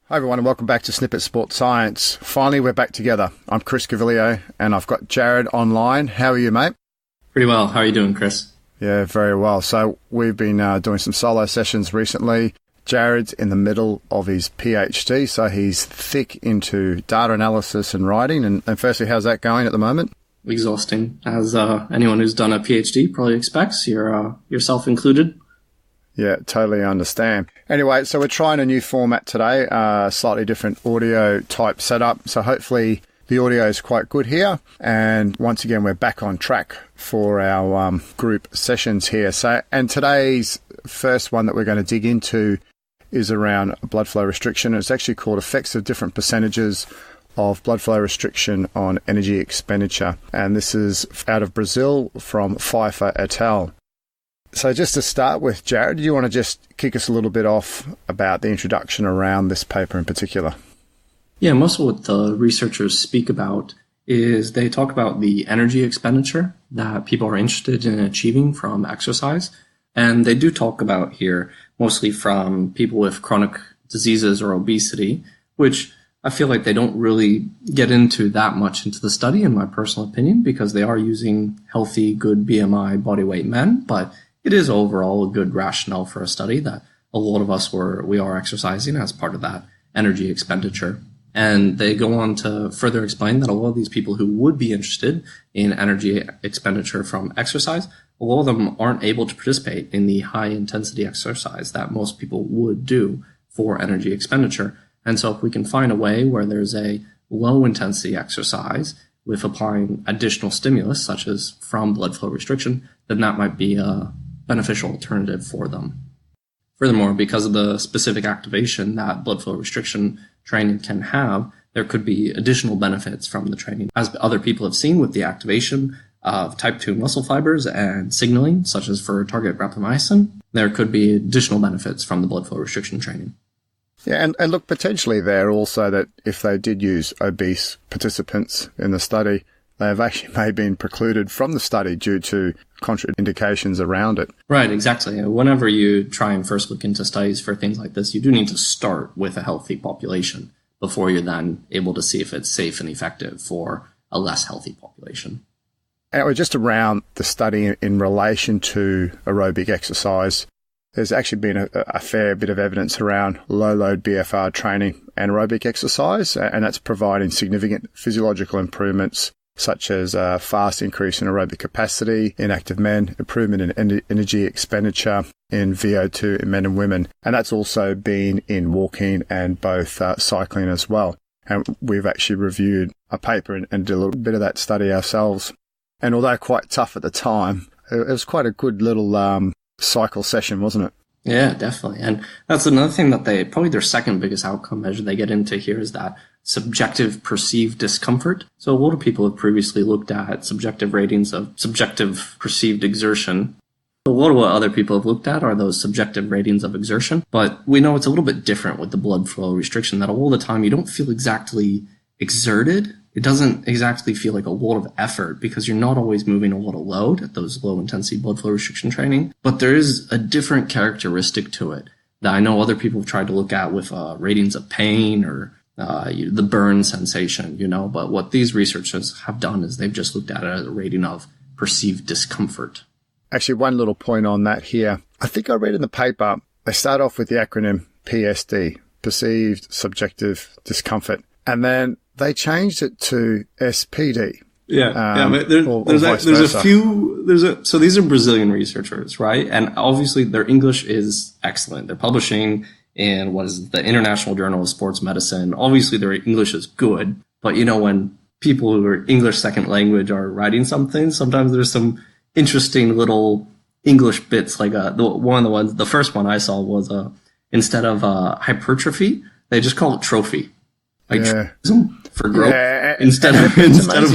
Hi everyone and welcome back to Snippit Sports Science. Finally, we're back together. I'm Chris Cavillio and I've got Jared online. How are you, mate? Pretty well. How are you doing, Chris? Yeah, very well. So we've been doing some solo sessions recently. Jared's in the middle of his PhD, so he's thick into data analysis and writing. And firstly, how's that going at the moment? Exhausting, as anyone who's done a PhD probably expects, yourself included. Yeah, totally understand. Anyway, so we're trying a new format today, slightly different audio type setup. So hopefully the audio is quite good here. And once again, we're back on track for our group sessions here. So, and today's first one that we're going to dig into is around blood flow restriction. It's actually called effects of different percentages of blood flow restriction on energy expenditure. And this is out of Brazil from Pfeiffer et al. So just to start with, Jared, do you want to just kick us a little bit off about the introduction around this paper in particular? Yeah, most of what the researchers speak about is they talk about the energy expenditure that people are interested in achieving from exercise. And they do talk about here mostly from people with chronic diseases or obesity, which I feel like they don't really get into that much into the study, in my personal opinion, because they are using healthy, good BMI body weight men, but it is overall a good rationale for a study that a lot of us we are exercising as part of that energy expenditure. And they go on to further explain that a lot of these people who would be interested in energy expenditure from exercise, a lot of them aren't able to participate in the high intensity exercise that most people would do for energy expenditure. And so if we can find a way where there's a low intensity exercise with applying additional stimulus, such as from blood flow restriction, then that might be a beneficial alternative for them. Furthermore, because of the specific activation that blood flow restriction training can have, there could be additional benefits from the training. As other people have seen with the activation of type 2 muscle fibers and signaling, such as for target rapamycin, there could be additional benefits from the blood flow restriction training. Yeah, and look, potentially there also that if they did use obese participants in the study, they have actually may have been precluded from the study due to contraindications around it. Right, exactly. Whenever you try and first look into studies for things like this, you do need to start with a healthy population before you're then able to see if it's safe and effective for a less healthy population. Anyway, just around the study in relation to aerobic exercise, there's actually been a fair bit of evidence around low-load BFR training and aerobic exercise, and that's providing significant physiological improvements such as a fast increase in aerobic capacity in active men, improvement in energy expenditure in VO2 in men and women. And that's also been in walking and both cycling as well. And we've actually reviewed a paper and did a little bit of that study ourselves. And although quite tough at the time, it was quite a good little cycle session, wasn't it? Yeah, definitely. And that's another thing that probably their second biggest outcome measure they get into here is that subjective perceived discomfort. So a lot of people have previously looked at subjective ratings of subjective perceived exertion. A lot of what other people have looked at are those subjective ratings of exertion, but we know it's a little bit different with the blood flow restriction, that all the time you don't feel exactly exerted. It doesn't exactly feel like a lot of effort because you're not always moving a lot of load at those low intensity blood flow restriction training, but there is a different characteristic to it that I know other people have tried to look at with ratings of pain or the burn sensation, but what these researchers have done is they've just looked at it as a rating of perceived discomfort. Actually, one little point on that here. I think I read in the paper, they start off with the acronym PSD, perceived subjective discomfort, and then they changed it to SPD. So these are Brazilian researchers, right? And obviously their English is excellent. They're publishing in the International Journal of Sports Medicine. Obviously their English is good, but when people who are English second language are writing something, sometimes there's some interesting little English bits. Like the first one I saw was instead of hypertrophy, they just call it trophy. For growth instead of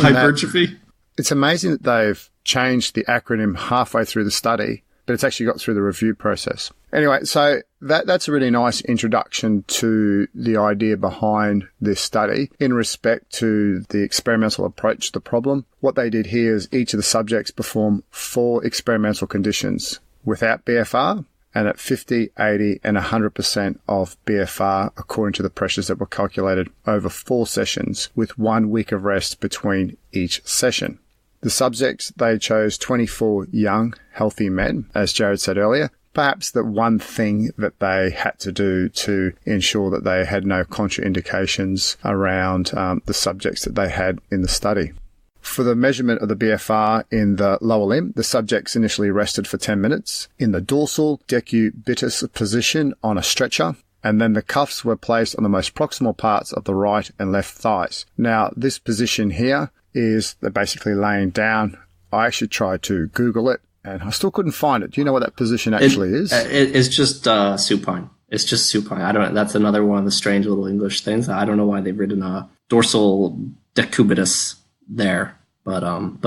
hypertrophy. It's amazing that they've changed the acronym halfway through the study, but it's actually got through the review process. Anyway, so that's a really nice introduction to the idea behind this study in respect to the experimental approach to the problem. What they did here is each of the subjects performed 4 experimental conditions without BFR and at 50, 80, and 100% of BFR according to the pressures that were calculated over 4 sessions with 1 week of rest between each session. The subjects, they chose 24 young, healthy men, as Jared said earlier. Perhaps the one thing that they had to do to ensure that they had no contraindications around the subjects that they had in the study. For the measurement of the BFR in the lower limb, the subjects initially rested for 10 minutes in the dorsal decubitus position on a stretcher, and then the cuffs were placed on the most proximal parts of the right and left thighs. Now, this position here is they're basically laying down. I actually tried to Google it, and I still couldn't find it. Do you know what that position actually is? It's just supine. It's just supine. That's another one of the strange little English things. I don't know why they've written a dorsal decubitus there, but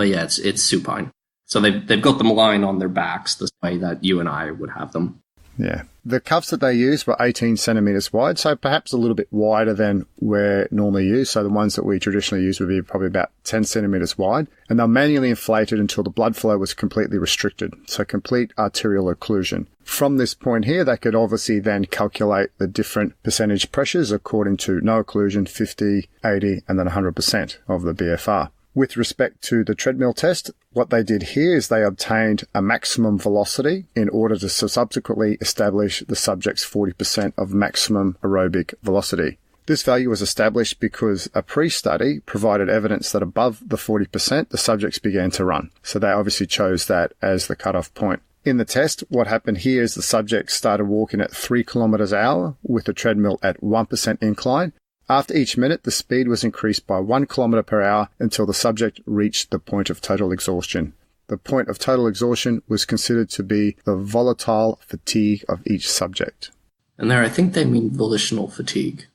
yeah, it's supine. So they've got them lying on their backs the way that you and I would have them. Yeah. The cuffs that they used were 18 centimeters wide, so perhaps a little bit wider than we're normally used. So the ones that we traditionally use would be probably about 10 centimeters wide. And they're manually inflated until the blood flow was completely restricted. So complete arterial occlusion. From this point here, they could obviously then calculate the different percentage pressures according to no occlusion, 50, 80, and then 100% of the BFR. With respect to the treadmill test, what they did here is they obtained a maximum velocity in order to subsequently establish the subject's 40% of maximum aerobic velocity. This value was established because a pre-study provided evidence that above the 40%, the subjects began to run. So they obviously chose that as the cutoff point. In the test, what happened here is the subjects started walking at 3 kilometers an hour with the treadmill at 1% incline. After each minute, the speed was increased by 1 kilometer per hour until the subject reached the point of total exhaustion. The point of total exhaustion was considered to be the volatile fatigue of each subject. And there, I think they mean volitional fatigue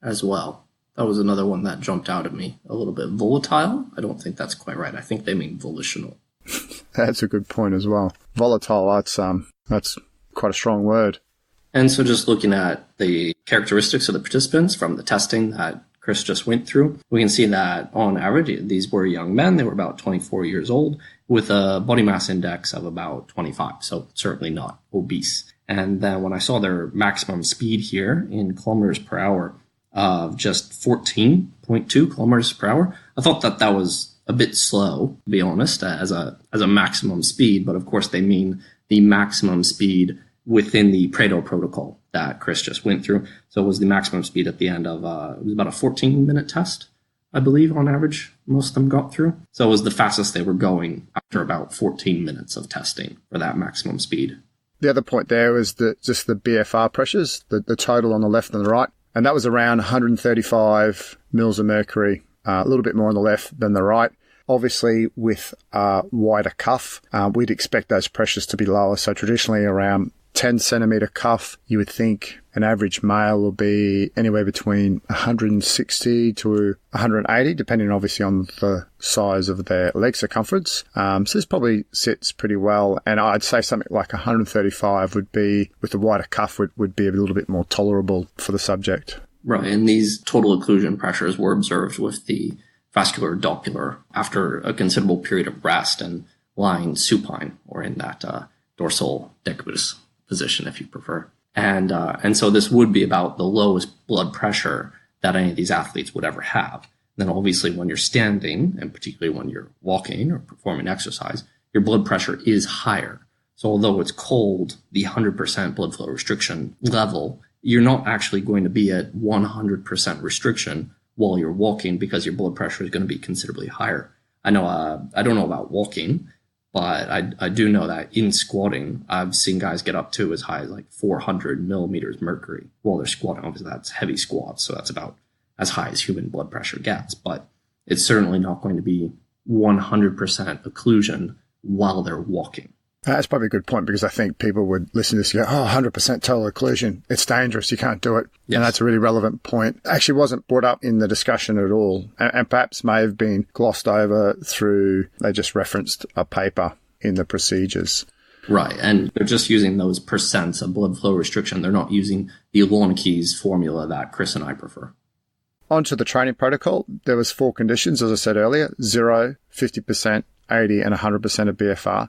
as well. That was another one that jumped out at me a little bit. Volatile? I don't think that's quite right. I think they mean volitional. That's a good point as well. Volatile, that's quite a strong word. And so just looking at the characteristics of the participants from the testing that Chris just went through, we can see that on average, these were young men. They were about 24 years old with a body mass index of about 25. So certainly not obese. And then when I saw their maximum speed here in kilometers per hour of just 14.2 kilometers per hour, I thought that that was a bit slow, to be honest, as a maximum speed. But of course, they mean the maximum speed within the Pareto protocol that Chris just went through. So it was the maximum speed at the end of, it was about a 14-minute test, I believe, on average, most of them got through. So it was the fastest they were going after about 14 minutes of testing for that maximum speed. The other point there was just the BFR pressures, the total on the left and the right. And that was around 135 mils of mercury, a little bit more on the left than the right. Obviously, with a wider cuff, we'd expect those pressures to be lower. So traditionally around 10 centimeter cuff, you would think an average male will be anywhere between 160 to 180, depending obviously on the size of their leg circumference. So this probably sits pretty well. And I'd say something like 135 would be, with the wider cuff, would be a little bit more tolerable for the subject. Right. And these total occlusion pressures were observed with the vascular Doppler after a considerable period of rest and lying supine, or in that dorsal decubitus position, if you prefer. And so this would be about the lowest blood pressure that any of these athletes would ever have. Then obviously when you're standing, and particularly when you're walking or performing exercise, your blood pressure is higher. So although it's called the 100% blood flow restriction level, you're not actually going to be at 100% restriction while you're walking, because your blood pressure is going to be considerably higher. I know, I don't know about walking, but I do know that in squatting, I've seen guys get up to as high as like 400 millimeters mercury while they're squatting. Obviously, that's heavy squats, so that's about as high as human blood pressure gets. But it's certainly not going to be 100% occlusion while they're walking. That's probably a good point, because I think people would listen to this and go, 100% total occlusion. It's dangerous. You can't do it. Yes. And that's a really relevant point. Actually wasn't brought up in the discussion at all, and perhaps may have been glossed over through, they just referenced a paper in the procedures. Right. And they're just using those percents of blood flow restriction. They're not using the Lorentz formula that Chris and I prefer. Onto the training protocol. There was 4 conditions, as I said earlier: 0, 50%, 80, and 100% of BFR.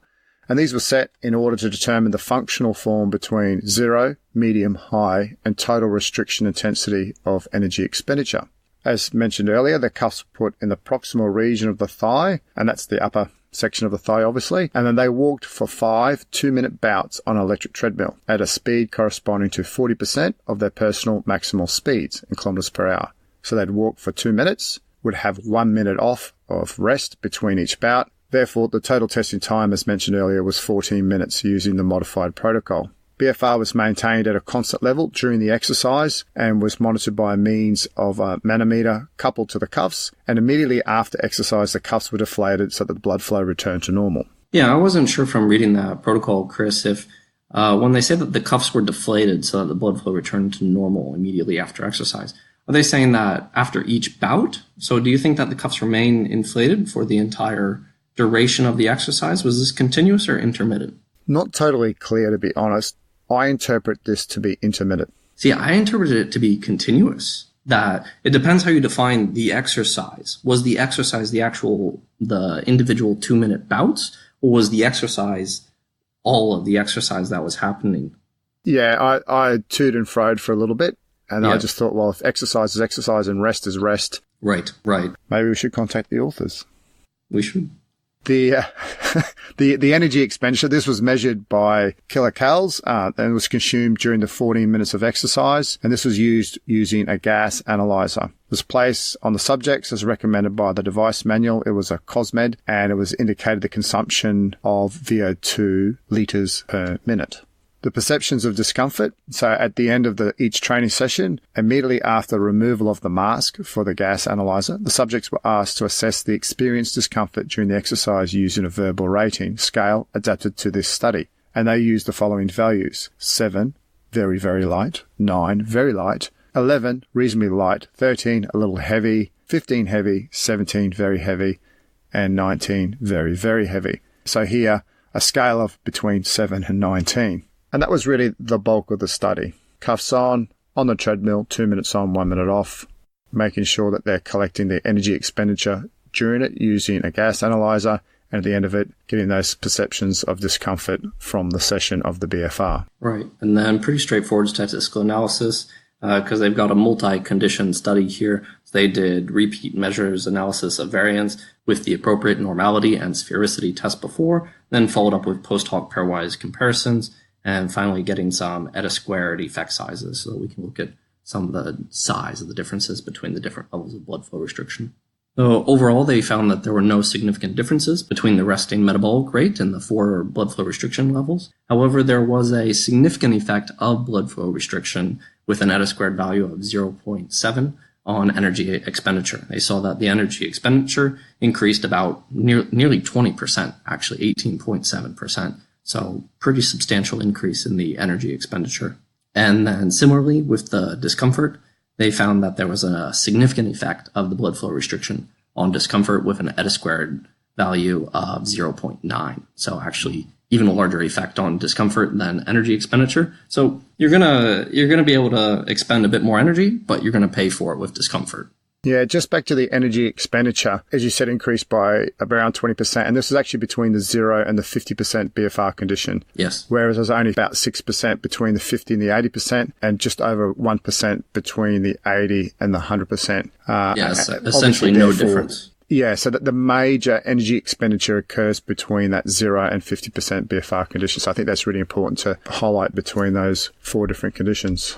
And these were set in order to determine the functional form between zero, medium, high, and total restriction intensity of energy expenditure. As mentioned earlier, the cuffs were put in the proximal region of the thigh, and that's the upper section of the thigh, obviously. And then they walked for 5 2-minute bouts on an electric treadmill at a speed corresponding to 40% of their personal maximal speeds in kilometers per hour. So they'd walk for 2 minutes, would have 1 minute off of rest between each bout. Therefore, the total testing time, as mentioned earlier, was 14 minutes using the modified protocol. BFR was maintained at a constant level during the exercise and was monitored by means of a manometer coupled to the cuffs. And immediately after exercise, the cuffs were deflated so that the blood flow returned to normal. Yeah, I wasn't sure from reading that protocol, Chris, if when they say that the cuffs were deflated so that the blood flow returned to normal immediately after exercise, are they saying that after each bout? So do you think that the cuffs remain inflated for the entire duration of the exercise? Was this continuous or intermittent? Not totally clear, to be honest. I interpret this to be intermittent. See, I interpreted it to be continuous. That it depends how you define the exercise. Was the exercise the individual 2-minute bouts, or was the exercise all of the exercise that was happening? Yeah, I toed and froed for a little bit, and I just thought, well, if exercise is exercise and rest is rest. Right. Maybe we should contact the authors. We should. The energy expenditure, this was measured by kilocalories and was consumed during the 14 minutes of exercise, and this was used using a gas analyzer. It was placed on the subjects as recommended by the device manual. It was a COSMED, and it was indicated the consumption of VO2 litres per minute. The perceptions of discomfort. So at the end of each training session, immediately after removal of the mask for the gas analyzer, the subjects were asked to assess the experienced discomfort during the exercise using a verbal rating scale adapted to this study. And they used the following values: 7, very, very light; 9, very light; 11, reasonably light; 13, a little heavy; 15, heavy; 17, very heavy; and 19, very, very heavy. So here, a scale of between 7 and 19. And that was really the bulk of the study. Cuffs on the treadmill, 2 minutes on, 1 minute off, making sure that they're collecting their energy expenditure during it using a gas analyzer, and at the end of it, getting those perceptions of discomfort from the session of the BFR. Right. And then pretty straightforward statistical analysis, because they've got a multi-condition study here. So they did repeat measures analysis of variance with the appropriate normality and sphericity test before, then followed up with post-hoc pairwise comparisons, and finally getting some eta-squared effect sizes so that we can look at some of the size of the differences between the different levels of blood flow restriction. So overall, they found that there were no significant differences between the resting metabolic rate and the 4 blood flow restriction levels. However, there was a significant effect of blood flow restriction with an eta-squared value of 0.7 on energy expenditure. They saw that the energy expenditure increased about nearly 20%, actually 18.7%. So pretty substantial increase in the energy expenditure. And then similarly with the discomfort, they found that there was a significant effect of the blood flow restriction on discomfort with an eta-squared value of 0.9. So actually even a larger effect on discomfort than energy expenditure. So you're gonna be able to expend a bit more energy, but you're gonna pay for it with discomfort. Yeah, just back to the energy expenditure, as you said, increased by around 20%. And this is actually between the 0 and the 50% BFR condition. Yes. Whereas there's only about 6% between the 50 and the 80%, and just over 1% between the 80 and the 100%. Yes, essentially no difference. Yeah, so that the major energy expenditure occurs between that 0 and 50% BFR condition. So I think that's really important to highlight between those 4 different conditions.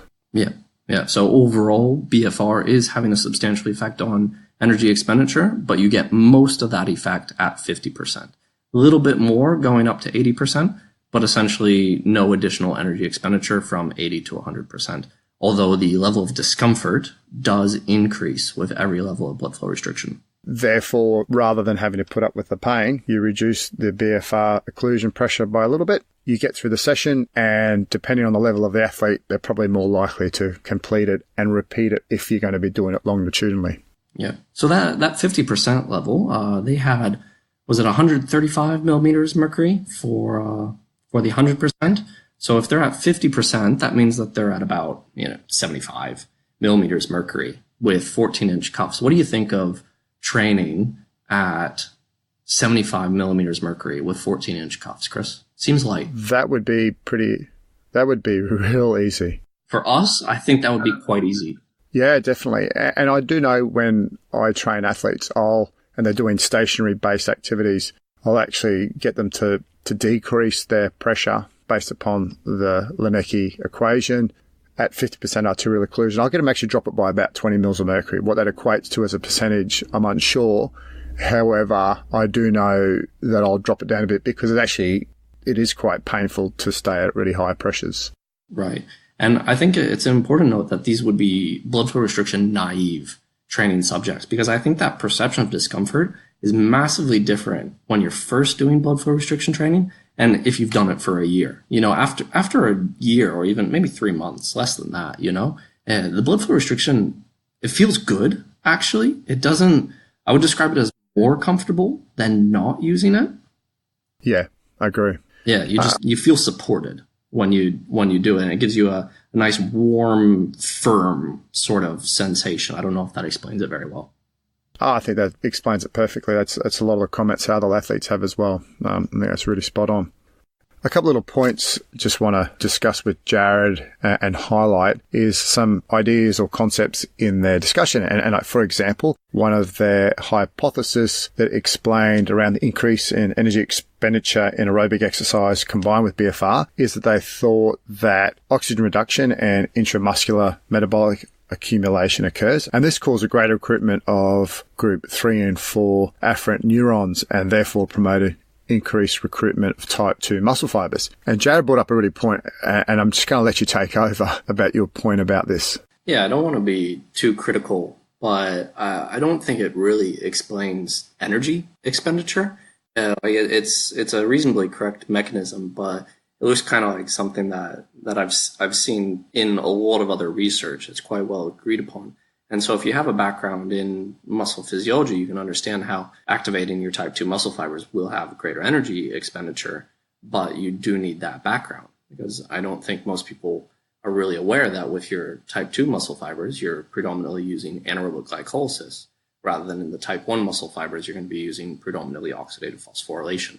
Yeah, so overall, BFR is having a substantial effect on energy expenditure, but you get most of that effect at 50%. A little bit more going up to 80%, but essentially no additional energy expenditure from 80 to 100%. Although the level of discomfort does increase with every level of blood flow restriction. Therefore, rather than having to put up with the pain, you reduce the BFR occlusion pressure by a little bit. You get through the session, and depending on the level of the athlete, they're probably more likely to complete it and repeat it if you're going to be doing it longitudinally. Yeah. So that 50% level, they had, was it 135 millimeters mercury for the 100%? So if they're at 50%, that means that they're at about 75 millimeters mercury with 14-inch cuffs. What do you think of training at 75 millimeters mercury with 14-inch cuffs, Chris? Seems light. That would be real easy. For us, I think that would be quite easy. Yeah, definitely. And I do know when I train athletes, and they're doing stationary-based activities, I'll actually get them to decrease their pressure based upon the Lennecke equation at 50% arterial occlusion. I'll get them actually drop it by about 20 mils of mercury. What that equates to as a percentage, I'm unsure. However, I do know that I'll drop it down a bit because it is quite painful to stay at really high pressures. Right. And I think it's an important note that these would be blood flow restriction naive training subjects, because I think that perception of discomfort is massively different when you're first doing blood flow restriction training and if you've done it for a year. After a year or even maybe 3 months, less than that, and the blood flow restriction, it feels good, actually. It doesn't, I would describe it as more comfortable than not using it. Yeah, I agree. Yeah, you feel supported when you do it, and it gives you a nice, warm, firm sort of sensation. I don't know if that explains it very well. I think that explains it perfectly. That's a lot of the comments other athletes have as well. I think that's really spot on. A couple little points just want to discuss with Jared and highlight is some ideas or concepts in their discussion. And for example, one of their hypotheses that explained around the increase in energy expenditure in aerobic exercise combined with BFR is that they thought that oxygen reduction and intramuscular metabolic accumulation occurs, and this causes a greater recruitment of group 3 and 4 afferent neurons and therefore promoted increased recruitment of type 2 muscle fibers. And Jared brought up a really point, and I'm just going to let you take over about your point about this. Yeah, I don't want to be too critical, but I don't think it really explains energy expenditure. It's a reasonably correct mechanism, but it looks kind of like something that I've seen in a lot of other research. It's quite well agreed upon. And so if you have a background in muscle physiology, you can understand how activating your type 2 muscle fibers will have greater energy expenditure, but you do need that background, because I don't think most people are really aware that with your type 2 muscle fibers, you're predominantly using anaerobic glycolysis, rather than in the type 1 muscle fibers, you're going to be using predominantly oxidative phosphorylation.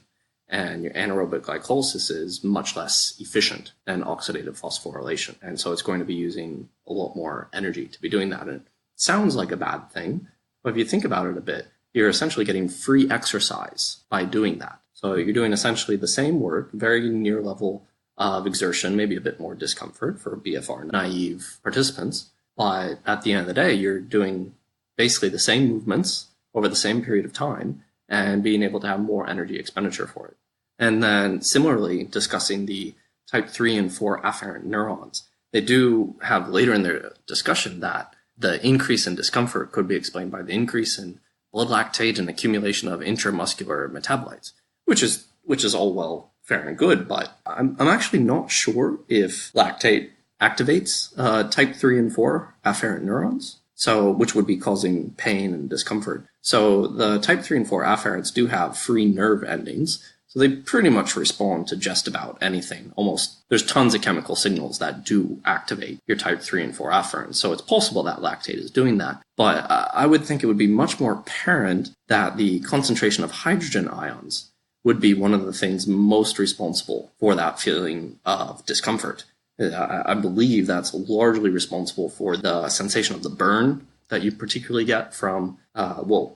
And your anaerobic glycolysis is much less efficient than oxidative phosphorylation. And so it's going to be using a lot more energy to be doing that. And it sounds like a bad thing, but if you think about it a bit, you're essentially getting free exercise by doing that. So you're doing essentially the same work, very near level of exertion, maybe a bit more discomfort for BFR naive participants. But at the end of the day, you're doing basically the same movements over the same period of time and being able to have more energy expenditure for it. And then similarly, discussing the type 3 and 4 afferent neurons, they do have later in their discussion that the increase in discomfort could be explained by the increase in blood lactate and accumulation of intramuscular metabolites, which is all well, fair and good, but I'm actually not sure if lactate activates type 3 and 4 afferent neurons, so which would be causing pain and discomfort. So the type 3 and 4 afferents do have free nerve endings, so they pretty much respond to just about anything. Almost, there's tons of chemical signals that do activate your type 3 and 4 afferents, so it's possible that lactate is doing that. But I would think it would be much more apparent that the concentration of hydrogen ions would be one of the things most responsible for that feeling of discomfort. I believe that's largely responsible for the sensation of the burn that you particularly get from,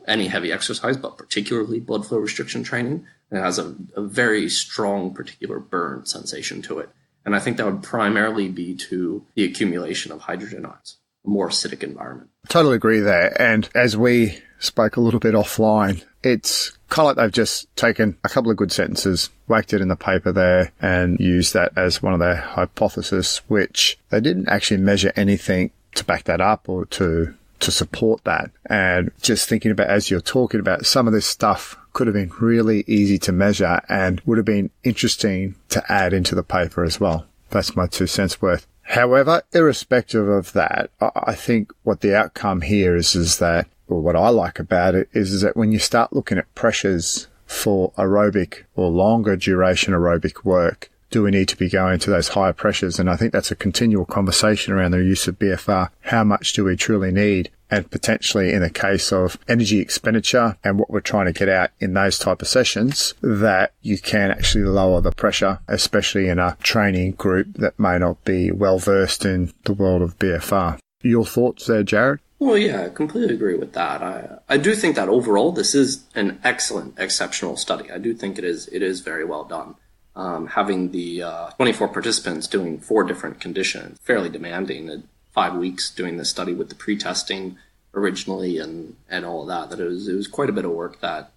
any heavy exercise, but particularly blood flow restriction training. It has a very strong particular burn sensation to it. And I think that would primarily be to the accumulation of hydrogen ions, a more acidic environment. Totally agree there. And as we spoke a little bit offline, it's kind of like they've just taken a couple of good sentences, whacked it in the paper there, and used that as one of their hypotheses, which they didn't actually measure anything to back that up or to support that. And just thinking about, as you're talking about, some of this stuff could have been really easy to measure and would have been interesting to add into the paper as well. That's my 2 cents worth. However, irrespective of that, I think what the outcome here is that, or what I like about it is that when you start looking at pressures for aerobic or longer duration aerobic work, do we need to be going to those higher pressures? And I think that's a continual conversation around the use of BFR. How much do we truly need? and potentially in the case of energy expenditure and what we're trying to get out in those type of sessions, that you can actually lower the pressure, especially in a training group that may not be well versed in the world of BFR. Your thoughts there, Jared? Well, yeah, I completely agree with that. I do think that overall this is an excellent, exceptional study. I do think it is very well done. Having the 24 participants doing 4 different conditions, fairly demanding, 5 weeks doing this study with the pre-testing originally and all of that, it was quite a bit of work that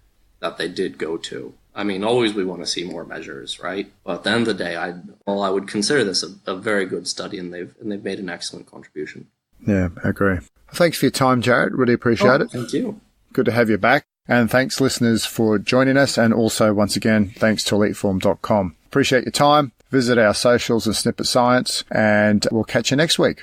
they did go to. I mean, always we want to see more measures, right? But at the end of the day, I would consider this a very good study, and they've made an excellent contribution. Yeah, I agree. Thanks for your time, Jared. Really appreciate it. Thank you. Good to have you back. And thanks, listeners, for joining us. And also, once again, thanks to eliteform.com. Appreciate your time. Visit our socials and Snippit Science, and we'll catch you next week.